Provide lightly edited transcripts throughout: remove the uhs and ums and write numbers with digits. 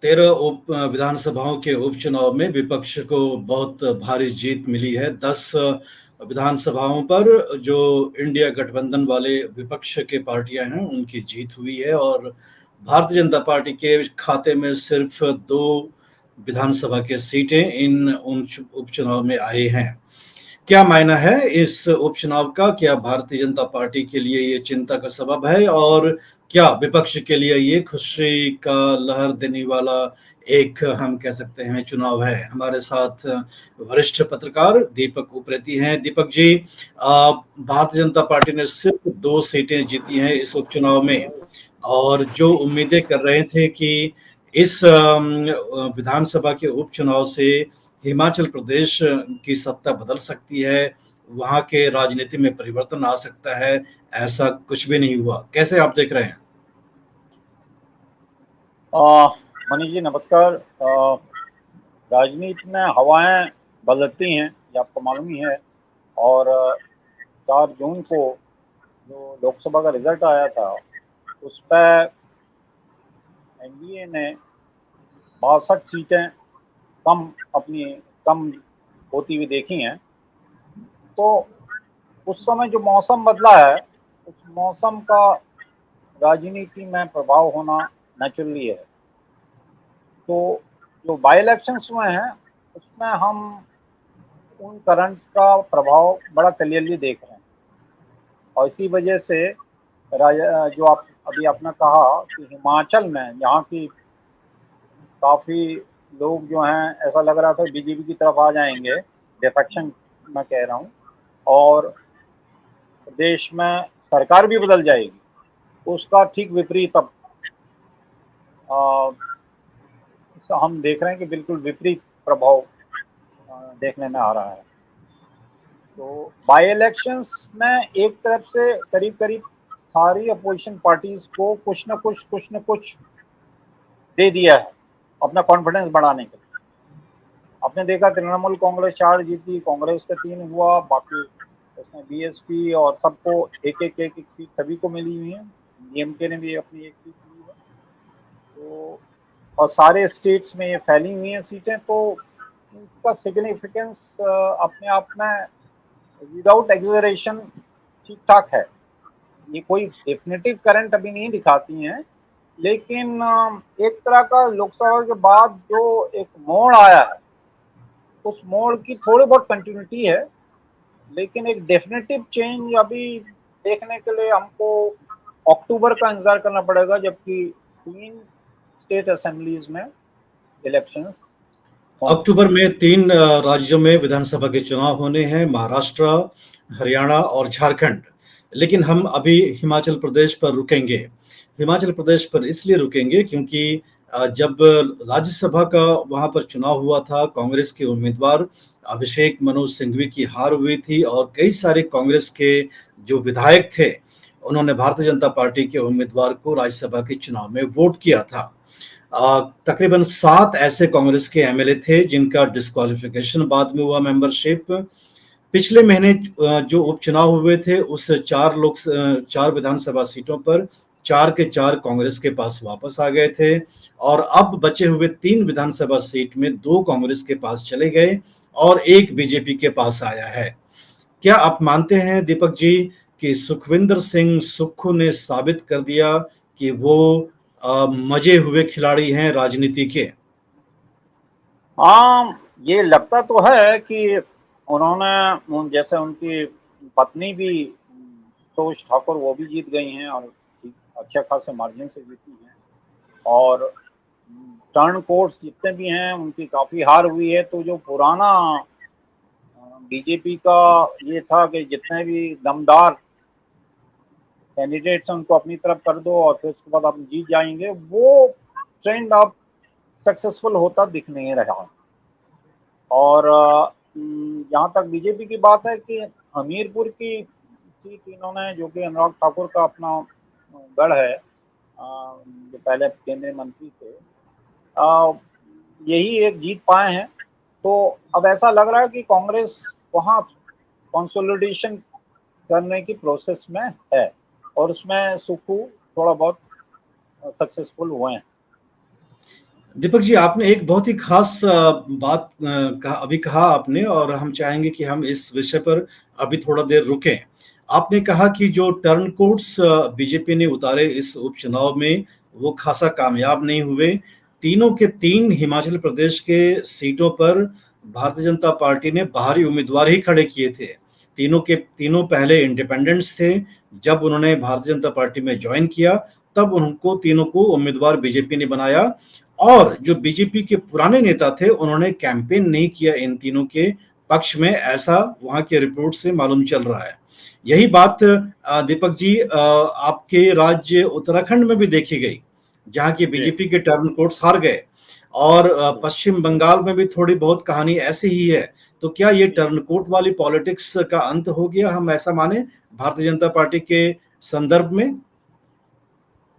13 उप विधानसभाओं के उपचुनाव में विपक्ष को बहुत भारी जीत मिली है। 10 विधानसभाओं पर जो इंडिया गठबंधन वाले विपक्ष के पार्टियां हैं उनकी जीत हुई है और भारतीय जनता पार्टी के खाते में सिर्फ 2 विधानसभा के सीटें इन उन उपचुनाव में आए हैं। क्या मायना है इस उपचुनाव का? क्या भारतीय जनता पार्टी के लिए ये चिंता का सबब है और क्या विपक्ष के लिए ये खुशी का लहर देने वाला एक हम कह सकते हैं चुनाव है? हमारे साथ वरिष्ठ पत्रकार दीपक उप्रेती हैं। दीपक जी, भारतीय जनता पार्टी ने सिर्फ 2 सीटें जीती हैं इस उपचुनाव में और जो उम्मीदें कर रहे थे कि इस विधानसभा के उपचुनाव से हिमाचल प्रदेश की सत्ता बदल सकती है, वहां के राजनीति में परिवर्तन आ सकता है, ऐसा कुछ भी नहीं हुआ। कैसे आप देख रहे हैं? मनीष जी नमस्कार। राजनीति में हवाएं बदलती हैं, ये आपको मालूम ही है। और 4 जून को जो लोकसभा का रिजल्ट आया था उस पर एनडीए ने 62 सीटें कम होती हुई देखी हैं। तो उस समय जो मौसम बदला है उस मौसम का राजनीति में प्रभाव होना नेचुरली है। तो जो बाई इलेक्शंस हुए हैं उसमें हम उन करंट्स का प्रभाव बड़ा क्लियरली देख रहे हैं और इसी वजह से जो आप अभी आपने कहा कि हिमाचल में जहाँ की काफ़ी लोग जो हैं ऐसा लग रहा था बीजेपी की तरफ आ जाएंगे, डिफेक्शन मैं कह रहा हूँ, और देश में सरकार भी बदल जाएगी, उसका ठीक विपरीत अब हम देख रहे हैं कि बिल्कुल विपरीत प्रभाव देखने में आ रहा है। तो बाई इलेक्शंस में एक तरफ से करीब करीब सारी अपोजिशन पार्टीज को कुछ न कुछ दे दिया है अपना कॉन्फिडेंस बढ़ाने के लिए। आपने देखा तृणमूल कांग्रेस 4 जीती, कांग्रेस का 3 हुआ, बाकी इसमें बीएसपी और सबको एक सीट सभी को मिली हुई है। डीएमके ने भी अपनी एक सीट ली है। तो और सारे स्टेट्स में ये फैली हुई हैं सीटें, तो इसका सिग्निफिकेंस अपने आप में विदाउट एग्जरेशन ठीक ठाक है। ये कोई डेफिनेटिव करंट अभी नहीं दिखाती हैं, लेकिन एक तरह का लोकसभा के बाद जो एक मोड़ आया है उस मोड़ की थोड़ी बहुत कंटिन्यूटी है, लेकिन एक डेफिनेटिव चेंज अभी देखने के लिए हमको अक्टूबर का इंतजार करना पड़ेगा, जबकि 3 स्टेट असेंबलीज में इलेक्शंस अक्टूबर में 3 राज्यों में विधानसभा के चुनाव होने हैं, महाराष्ट्र, हरियाणा और झारखंड। लेकिन हम अभी हिमाचल प्रदेश पर रुकेंगे। हिमाचल प्रदेश पर इसलिए रुकेंगे क्योंकि जब राज्यसभा का वहां पर चुनाव हुआ था, कांग्रेस के उम्मीदवार अभिषेक मनु सिंघवी की हार हुई थी और कई सारे कांग्रेस के जो विधायक थे उन्होंने भारतीय जनता पार्टी के उम्मीदवार को राज्यसभा के चुनाव में वोट किया था। तकरीबन 7 ऐसे कांग्रेस के एमएलए थे जिनका डिस्क्वालिफिकेशन बाद में हुआ मेंबरशिप। पिछले महीने जो उपचुनाव हुए थे उस 4 विधानसभा सीटों पर 4 के 4 कांग्रेस के पास वापस आ गए थे और अब बचे हुए 3 विधानसभा सीट में 2 कांग्रेस के पास चले गए और 1 बीजेपी के पास आया है। क्या आप मानते हैं दीपक जी कि सुखविंदर सिंह सुक्खू ने साबित कर दिया कि वो मजे हुए खिलाड़ी हैं राजनीति के? हाँ, ये लगता तो है कि उन्होंने जैसे उनकी पत्नी भी संतोष ठाकुर वो भी जीत गई हैं और अच्छे खासे मार्जिन से जीती हैं, और टर्न कोर्स जितने भी हैं उनकी काफ़ी हार हुई है। तो जो पुराना बीजेपी का ये था कि जितने भी दमदार कैंडिडेट्स हैं उनको अपनी तरफ कर दो और फिर उसके बाद आप जीत जाएंगे, वो ट्रेंड अब सक्सेसफुल होता दिख नहीं रहा। और जहाँ तक बीजेपी की बात है कि हमीरपुर की सीट इन्होंने, जो कि अनुराग ठाकुर का अपना गढ़ है, जो पहले केंद्रीय मंत्री थे, यही एक जीत पाए हैं। तो अब ऐसा लग रहा है कि कांग्रेस वहाँ कंसोलिडेशन करने की प्रोसेस में है और उसमें सुक्खू थोड़ा बहुत सक्सेसफुल हुए हैं। दीपक जी, आपने एक बहुत ही खास बात अभी कहा आपने, और हम चाहेंगे कि हम इस विषय पर अभी थोड़ा देर रुकें। आपने कहा कि जो टर्न कोर्ट्स बीजेपी ने उतारे इस उपचुनाव में, वो खासा कामयाब नहीं हुए। तीनों के तीन हिमाचल प्रदेश के सीटों पर भारतीय जनता पार्टी ने बाहरी उम्मीदवार ही खड़े किए थे। तीनों के तीनों पहले इंडिपेंडेंट्स थे। जब उन्होंने भारतीय जनता पार्टी में ज्वाइन किया, तब उनको तीनों को उम्मीदवार बीजेपी ने बनाया। और जो बीजेपी के पुराने नेता थे, उन्होंने कैंपेन नहीं किया इन तीनों के पक्ष में, ऐसा वहां के रिपोर्ट से मालूम चल रहा है। यही बात दीपक जी आपके राज्य उत्तराखंड में भी देखी गई, जहां की जी बीजेपी के टर्न कोर्ट्स हार गए। और जी। पश्चिम बंगाल में भी थोड़ी बहुत कहानी ऐसी ही है। तो क्या ये टर्न कोर्ट वाली पॉलिटिक्स का अंत हो गया, हम ऐसा माने भारतीय जनता पार्टी के संदर्भ में?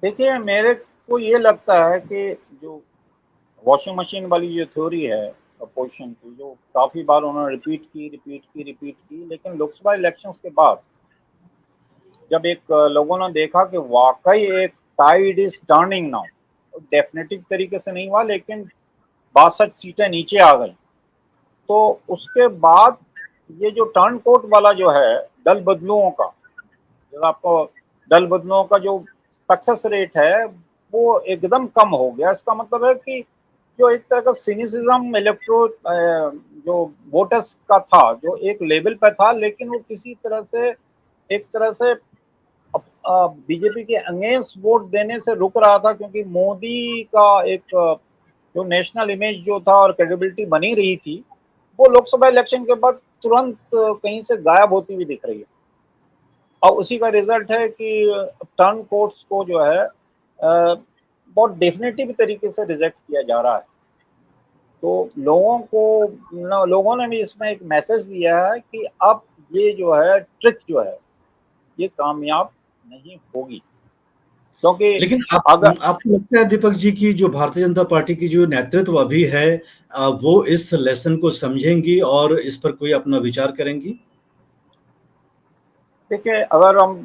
देखिए, मेरे को ये लगता है कि जो वॉशिंग मशीन वाली जो थ्योरी है अपोजिशन की, जो काफ़ी बार उन्होंने रिपीट की, लेकिन लोकसभा इलेक्शंस के बाद जब एक लोगों ने देखा कि वाक़ई एक tide is turning now, definitive तरीके से नहीं हुआ, लेकिन 62 सीटें नीचे आ गईं। तो उसके बाद ये जो टर्न कोर्ट वाला जो है, दल बदलुओं का, जो आपको दल बदलुओं का जो सक्सेस रेट है, वो एकदम कम हो गया। इसका मतलब है कि जो एक तरह का सिनिसिज्म जो वोटर्स का था, जो एक लेवल पे था, लेकिन वो किसी तरह से एक तरह से बीजेपी के अगेंस्ट वोट देने से रुक रहा था, क्योंकि मोदी का एक जो नेशनल इमेज जो था और क्रेडिबिलिटी बनी रही थी, वो लोकसभा इलेक्शन के बाद तुरंत कहीं से गायब होती हुई दिख रही है। और उसी का रिजल्ट है कि टर्न कोर्ट्स को जो है बहुत डेफिनेटिव तरीके से रिजेक्ट किया जा रहा है। तो लोगों ने भी इसमें एक मैसेज दिया है कि अब ये जो है ट्रिक जो है, ये कामयाब नहीं होगी, क्योंकि लेकिन अगर आपको लगता है दीपक जी की जो भारतीय जनता पार्टी की जो नेतृत्व अभी है, वो इस लेसन को समझेंगी और इस पर कोई अपना विचार करेंगी? देखिए, अगर हम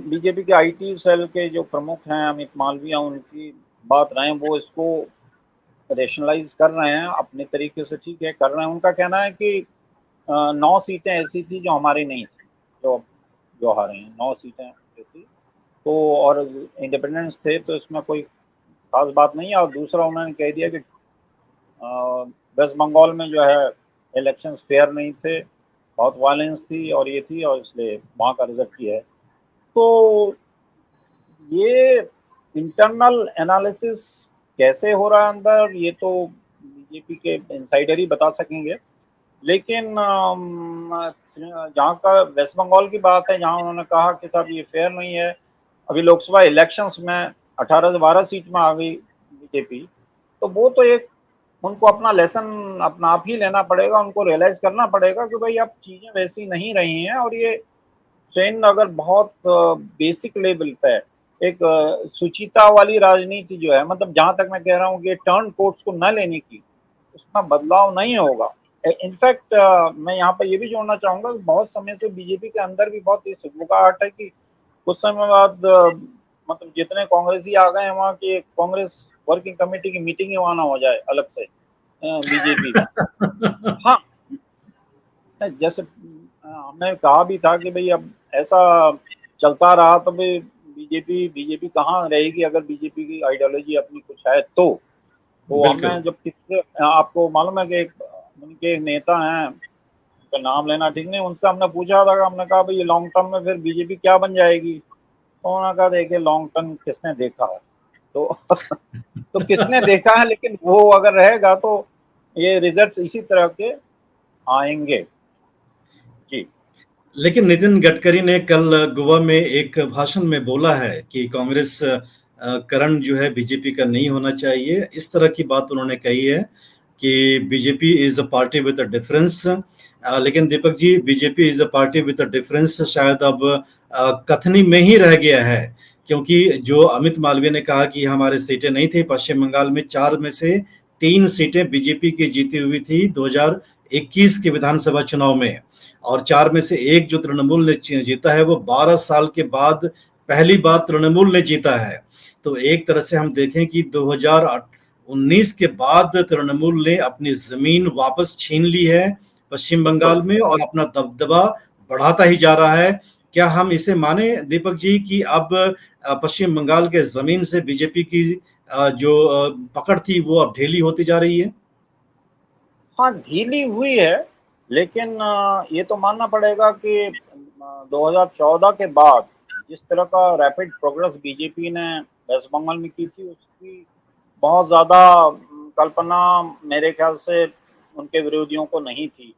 बीजेपी के आईटी सेल के जो प्रमुख हैं अमित मालवीय, उनकी बात रहे, वो इसको रेशनलाइज कर रहे हैं अपने तरीके से, ठीक है, कर रहे हैं। उनका कहना है कि 9 सीटें ऐसी थी जो हमारी नहीं थी, जो जो हारे हैं, 9 सीटें जो थी, तो और इंडिपेंडेंस थे, तो इसमें कोई खास बात नहीं है। और दूसरा उन्होंने कह दिया कि वेस्ट बंगाल में जो है इलेक्शंस फेयर नहीं थे, बहुत वायलेंस थी और ये थी, और इसलिए वहाँ का रिजल्ट ये है। तो ये इंटरनल एनालिसिस कैसे हो रहा है अंदर, ये तो बीजेपी के इनसाइडर ही बता सकेंगे। लेकिन जहाँ का वेस्ट बंगाल की बात है, जहाँ उन्होंने कहा कि साहब ये फेयर नहीं है, अभी लोकसभा इलेक्शंस में 18 से 12 सीट में आ गई बीजेपी, तो वो तो एक उनको अपना लेसन अपना आप ही लेना पड़ेगा, उनको रियलाइज करना पड़ेगा कि भाई अब चीज़ें वैसी नहीं रही हैं, और ये ट्रेंड अगर बहुत बेसिक लेवल पे एक सुचिता वाली राजनीति जो है, मतलब जहाँ तक मैं कह रहा हूँ कि टर्न कोर्ट्स को न लेने की, उसमें बदलाव नहीं होगा। इनफैक्ट मैं यहाँ पर ये भी जोड़ना चाहूँगा कि बहुत समय से बीजेपी के अंदर भी बहुत ये सुगबुगाहट है कि कुछ समय बाद मतलब जितने कांग्रेसी आ गए हैं वहाँ की कांग्रेस वर्किंग कमेटी की मीटिंग ही वहाँ ना हो जाए अलग से बीजेपी में। हाँ, जैसे हमने कहा भी था कि भाई अब ऐसा चलता रहा तो भाई बीजेपी कहाँ रहेगी, अगर बीजेपी की आइडियोलॉजी अपनी कुछ है तो हमने बिल्कुल। जब किससे आपको मालूम है कि उनके नेता हैं, उनका नाम लेना ठीक नहीं, उनसे हमने पूछा था, हमने कहा भाई लॉन्ग टर्म में फिर बीजेपी क्या बन जाएगी, तो उन्होंने कहा देखिए लॉन्ग टर्म किसने देखा है, तो तो किसने देखा है, लेकिन वो अगर रहेगा तो ये रिजल्ट इसी तरह के आएंगे। जी लेकिन नितिन गडकरी ने कल गोवा में एक भाषण में बोला है कि कांग्रेस करण जो है बीजेपी का नहीं होना चाहिए। इस तरह की बात उन्होंने कही है कि BJP is a party with a difference. लेकिन Deepak ji, BJP is a party with a difference शायद अब कथनी में ही रह गया है, क्योंकि जो अमित मालवीय ने कहा कि हमारे सीटें नहीं थी पश्चिम बंगाल में, 4 में से 3 सीटें बीजेपी की जीती हुई थी 2021 के विधानसभा चुनाव में, और 4 में से एक जो तृणमूल ने जीता है, वो 12 साल के बाद पहली बार तृणमूल ने जीता है। तो एक तरह से हम देखें कि 19 के बाद तृणमूल ने अपनी जमीन वापस छीन ली है पश्चिम बंगाल में और अपना दबदबा बढ़ाता ही जा रहा है। क्या हम इसे माने दीपक जी कि अब पश्चिम बंगाल के जमीन से बीजेपी की जो पकड़ थी वो अब ढीली होती जा रही है? हाँ, ढीली हुई है, लेकिन ये तो मानना पड़ेगा कि 2014 के बाद जिस तरह का रैपिड प्रोग्रेस बीजेपी ने वेस्ट बंगाल में की थी, उसकी बहुत ज़्यादा कल्पना मेरे ख्याल से उनके विरोधियों को नहीं थी,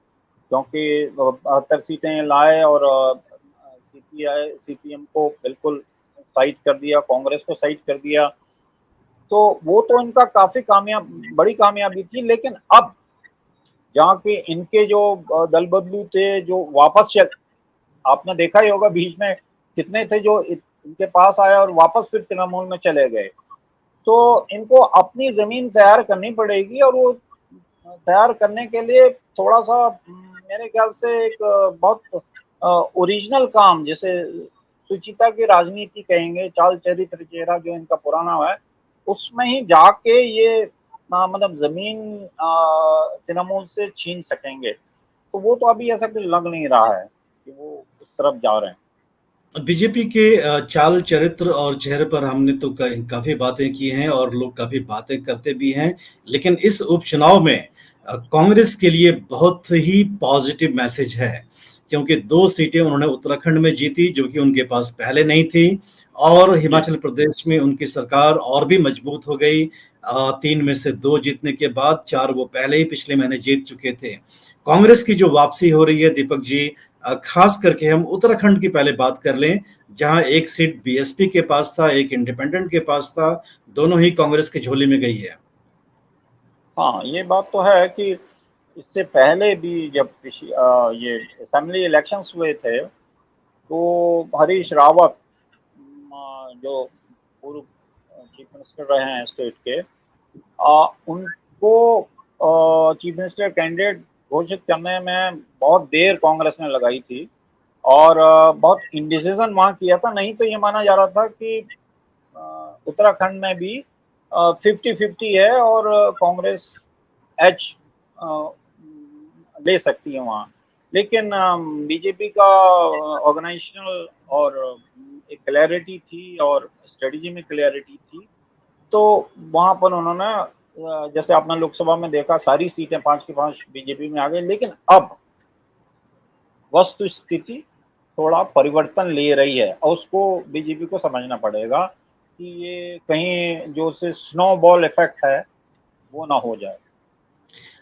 क्योंकि 72 सीटें लाए और सीपीआई सीपीएम को बिल्कुल साइड कर दिया, कांग्रेस को साइड कर दिया। तो वो तो इनका काफ़ी बड़ी कामयाबी थी, लेकिन अब जहाँ के इनके जो दल बदलू थे, जो वापस चल आपने देखा ही होगा बीच में कितने थे जो इनके पास आए और वापस फिर तृणमूल में चले गए। तो इनको अपनी ज़मीन तैयार करनी पड़ेगी और वो तैयार करने के लिए थोड़ा-सा मेरे ख्याल से एक बहुत ओरिजिनल काम, जैसे सुचिता की राजनीति कहेंगे, चाल चरित्र चेहरा जो इनका पुराना है, उसमें ही जाके ये मतलब ज़मीन तृणमूल से छीन सकेंगे। तो वो तो अभी ऐसा कुछ लग नहीं रहा है कि वो उस तरफ जा रहे हैं। बीजेपी के चाल चरित्र और चेहरे पर हमने तो काफी बातें की हैं और लोग काफी बातें करते भी हैं, लेकिन इस उपचुनाव में कांग्रेस के लिए बहुत ही पॉजिटिव मैसेज है, क्योंकि 2 सीटें उन्होंने उत्तराखंड में जीती जो कि उनके पास पहले नहीं थी, और जी। हिमाचल प्रदेश में उनकी सरकार और भी मजबूत हो गई। 3 में से 2 जीतने के बाद 4 वो पहले ही पिछले महीने जीत चुके थे। कांग्रेस की जो वापसी हो रही है दीपक जी, खास करके हम उत्तराखंड की पहले बात कर लें, जहां एक सीट बीएसपी के पास था, एक इंडिपेंडेंट के पास था, दोनों ही कांग्रेस की झोली में गई है। हाँ, ये बात तो है कि इससे पहले भी जब ये असेंबली इलेक्शंस हुए थे, तो हरीश रावत जो पूर्व चीफ मिनिस्टर रहे हैं स्टेट के, उनको चीफ मिनिस्टर कैंडिडेट घोषित करने में बहुत देर कांग्रेस ने लगाई थी और बहुत इंडिसीजन वहाँ किया था। नहीं तो ये माना जा रहा था कि उत्तराखंड में भी 50-50 है और कांग्रेस एच ले सकती है वहाँ। लेकिन बीजेपी का ऑर्गेनाइजेशनल और एक क्लैरिटी थी और स्ट्रेटजी में क्लैरिटी थी, तो वहाँ पर उन्होंने जैसे आपने लोकसभा में देखा सारी सीटें 5 की 5 बीजेपी में आ गई, लेकिन अब वस्तु स्थिति थोड़ा परिवर्तन ले रही है और उसको बीजेपी को समझना पड़ेगा कि ये कहीं जो से स्नोबॉल इफेक्ट है वो ना हो जाए।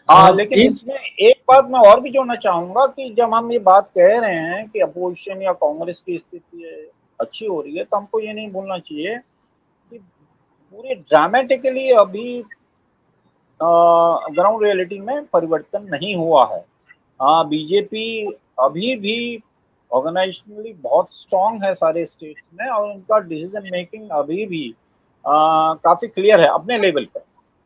लेकिन एक इसमें एक बात मैं और भी जोड़ना चाहूँगा कि जब हम ये बात कह रहे हैं कि अपोजिशन या कांग्रेस की स्थिति अच्छी हो रही है, तो हमको ये नहीं भूलना चाहिए कि पूरे ड्रामेटिकली अभी ग्राउंड रियलिटी में परिवर्तन नहीं हुआ है। बीजेपी अभी भी ऑर्गेनाइजेशनली बहुत स्ट्रांग है सारे स्टेट्स में और उनका डिसीजन मेकिंग अभी भी काफ़ी क्लियर है अपने लेवल पर।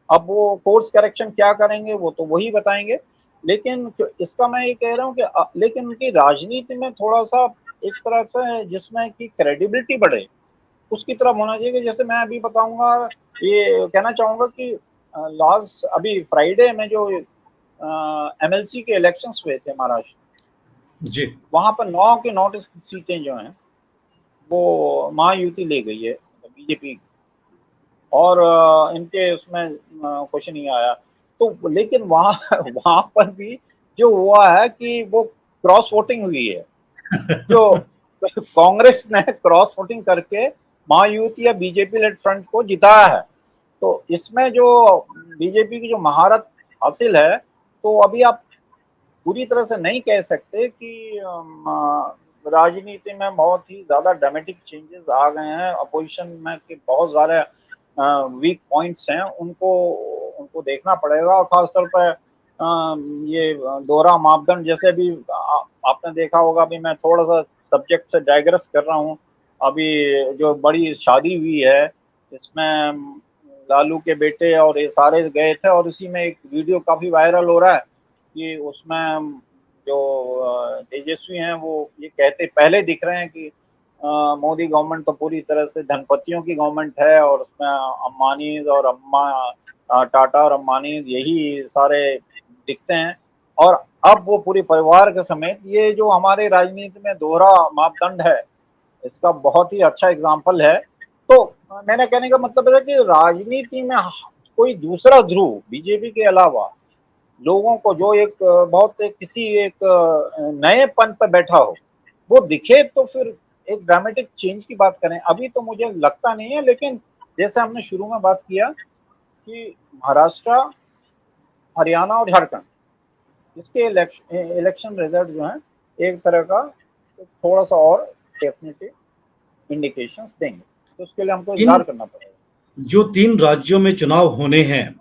अब वो कोर्स करेक्शन क्या करेंगे वो तो वही बताएंगे, लेकिन इसका मैं ये कह रहा हूँ कि लेकिन उनकी राजनीति में थोड़ा सा एक तरह से जिसमें कि क्रेडिबिलिटी बढ़े उसकी तरफ होना चाहिए। कि जैसे मैं अभी बताऊंगा, ये कहना चाहूंगा कि लास्ट अभी फ्राइडे में जो एमएलसी के इलेक्शंस हुए थे महाराष्ट्र, जी। वहां पर 9 की 9 सीटें जो हैं वो महायुति ले गई है बीजेपी और इनके उसमें क्वेश्चन नहीं आया। तो लेकिन वहाँ वहाँ पर भी जो हुआ है कि वो क्रॉस वोटिंग हुई है, जो कांग्रेस ने क्रॉस वोटिंग करके महायुति या बीजेपी लेड फ्रंट को जिताया है। तो इसमें जो बीजेपी की जो महारत हासिल है, तो अभी आप पूरी तरह से नहीं कह सकते कि राजनीति में बहुत ही ज़्यादा ड्रामेटिक चेंजेस आ गए हैं। अपोजिशन में के बहुत सारे वीक पॉइंट्स हैं, उनको उनको देखना पड़ेगा और ख़ासतौर पे ये दोहरा मापदंड जैसे भी आपने देखा होगा। अभी मैं थोड़ा-सा सब्जेक्ट से डाइग्रेस कर रहा हूँ। अभी जो बड़ी शादी हुई है, इसमें लालू के बेटे और ये सारे गए थे और उसी में एक वीडियो काफ़ी वायरल हो रहा है कि उसमें जो तेजस्वी हैं वो ये कहते पहले दिख रहे हैं कि मोदी गवर्नमेंट तो पूरी तरह से धनपतियों की गवर्नमेंट है और उसमें अंबानीज और टाटा और अंबानी यही सारे दिखते हैं। और अब वो पूरे परिवार के समेत, ये जो हमारे राजनीति में दोहरा मापदंड है, इसका बहुत ही अच्छा एग्जाम्पल है। तो मैंने कहने का मतलब है कि राजनीति में कोई दूसरा ध्रुव बीजेपी के अलावा लोगों को जो एक बहुत एक किसी एक नए पन पर बैठा हो, वो दिखे तो फिर एक ड्रामेटिक चेंज की बात करें। अभी तो मुझे लगता नहीं है, लेकिन जैसे हमने शुरू में बात किया कि महाराष्ट्र, हरियाणा और झारखंड, इसके इलेक्शन रिजल्ट जो है एक तरह का थोड़ा सा और डेफिनेटिव इंडिकेशंस देंगे, तो उसके लिए हमको इंतजार करना पड़ेगा। जो 3 राज्यों में चुनाव होने हैं,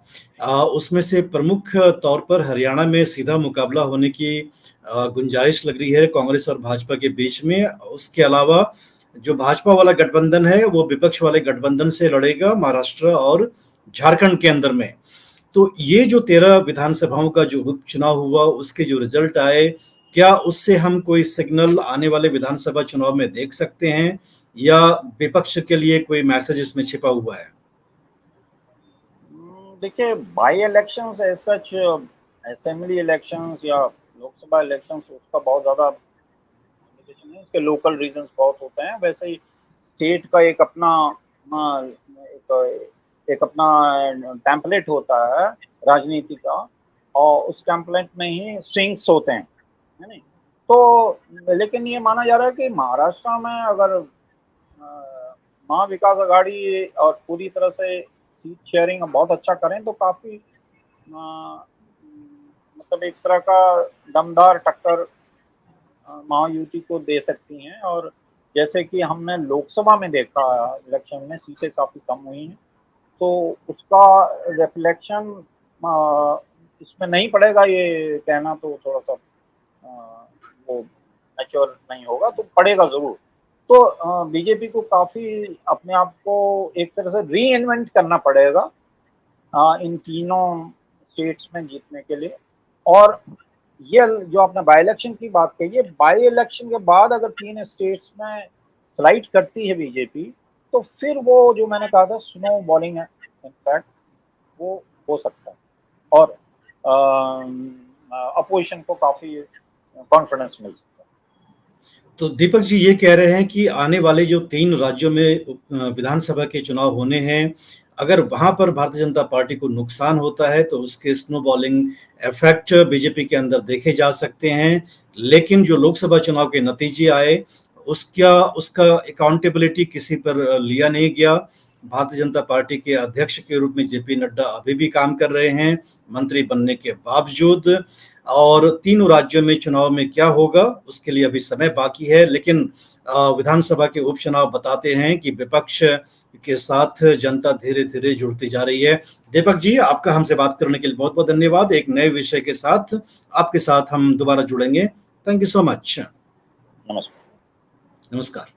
उसमें से प्रमुख तौर पर हरियाणा में सीधा मुकाबला होने की गुंजाइश लग रही है कांग्रेस और भाजपा के बीच में। उसके अलावा जो भाजपा वाला गठबंधन है वो विपक्ष वाले गठबंधन से लड़ेगा महाराष्ट्र और झारखंड के अंदर में। तो ये जो 13 विधानसभाओं का जो उपचुनाव हुआ, उसके जो रिजल्ट आए, क्या उससे हम कोई सिग्नल आने वाले विधानसभा चुनाव में देख सकते हैं, या विपक्ष के लिए कोई मैसेज इसमें छिपा हुआ है? देखिए, by elections as such, assembly elections या लोकसभा इलेक्शंस, उसका बहुत ज़्यादा इंडिकेशन है। इसके लोकल रीजंस बहुत होते हैं। वैसे ही स्टेट का एक अपना एक अपना टेम्पलेट होता है राजनीति का, और उस टेम्पलेट में ही स्विंग्स होते हैं, है नहीं? तो लेकिन ये माना जा रहा है कि महाराष्ट्र में अगर महाविकास आघाड़ी और पूरी तरह से सीट शेयरिंग बहुत अच्छा करें तो काफ़ी मतलब एक तरह का दमदार टक्कर महायुति को दे सकती हैं। और जैसे कि हमने लोकसभा में देखा, इलेक्शन में सीटें काफ़ी कम हुई हैं, तो उसका रिफ्लेक्शन इसमें नहीं पड़ेगा, ये कहना तो थोड़ा सा वो मैच्योर नहीं होगा, तो पड़ेगा ज़रूर। तो बीजेपी को काफ़ी अपने आप को एक तरह से री इन्वेंट करना पड़ेगा इन तीनों स्टेट्स में जीतने के लिए। और ये जो आपने बाई इलेक्शन की बात कही है, बाई इलेक्शन के बाद अगर 3 स्टेट्स में स्लाइड करती है बीजेपी, तो फिर वो जो मैंने कहा था स्नो बॉलिंग है, इनफैक्ट वो हो सकता है, और अपोजिशन को काफ़ी कॉन्फिडेंस मिल सकता है। तो दीपक जी ये कह रहे हैं कि आने वाले जो 3 राज्यों में विधानसभा के चुनाव होने हैं, अगर वहां पर भारतीय जनता पार्टी को नुकसान होता है तो उसके स्नोबॉलिंग इफेक्ट बीजेपी के अंदर देखे जा सकते हैं। लेकिन जो लोकसभा चुनाव के नतीजे आए, उसका अकाउंटेबिलिटी किसी पर लिया नहीं गया। भारतीय जनता पार्टी के अध्यक्ष के रूप में जेपी नड्डा अभी भी काम कर रहे हैं मंत्री बनने के बावजूद। और तीनों राज्यों में चुनाव में क्या होगा उसके लिए अभी समय बाकी है, लेकिन विधानसभा के उपचुनाव बताते हैं कि विपक्ष के साथ जनता धीरे धीरे जुड़ती जा रही है। दीपक जी, आपका हमसे बात करने के लिए बहुत बहुत धन्यवाद। एक नए विषय के साथ आपके साथ हम दोबारा जुड़ेंगे। Thank you so much. नमस्कार। नमस्कार।